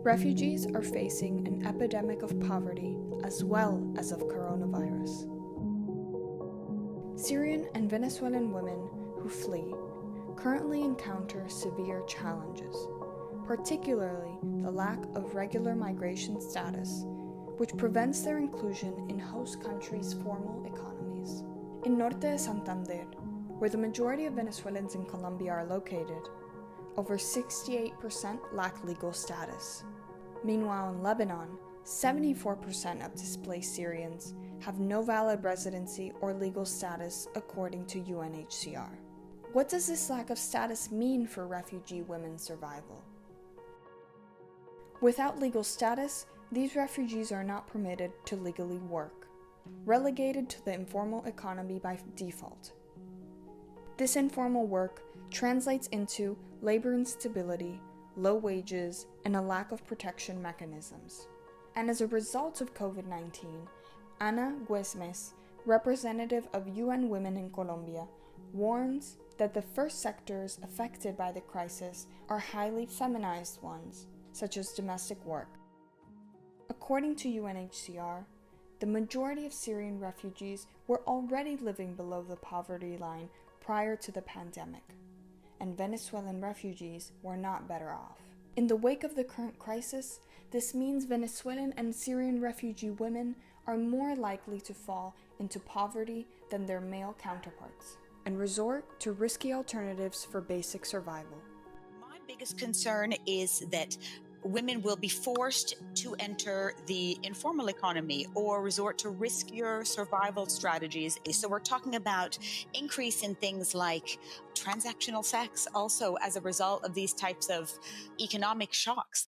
Refugees are facing an epidemic of poverty as well as of coronavirus. Syrian and Venezuelan women who flee currently encounter severe challenges, particularly the lack of regular migration status, which prevents their inclusion in host countries' formal economies. In Norte de Santander, where the majority of Venezuelans in Colombia are located, over 68% lack legal status. Meanwhile, in Lebanon, 74% of displaced Syrians have no valid residency or legal status according to UNHCR. What does this lack of status mean for refugee women's survival? Without legal status, these refugees are not permitted to legally work, relegated to the informal economy by default. This informal work translates into labor instability, low wages, and a lack of protection mechanisms. And as a result of COVID-19, Ana Güemes, representative of UN Women in Colombia, warns that the first sectors affected by the crisis are highly feminized ones, such as domestic work. According to UNHCR, the majority of Syrian refugees were already living below the poverty line prior to the pandemic, and Venezuelan refugees were not better off. In the wake of the current crisis, this means Venezuelan and Syrian refugee women are more likely to fall into poverty than their male counterparts and resort to risky alternatives for basic survival. My biggest concern is that women will be forced to enter the informal economy or resort to riskier survival strategies. So we're talking about increase in things like transactional sex also as a result of these types of economic shocks.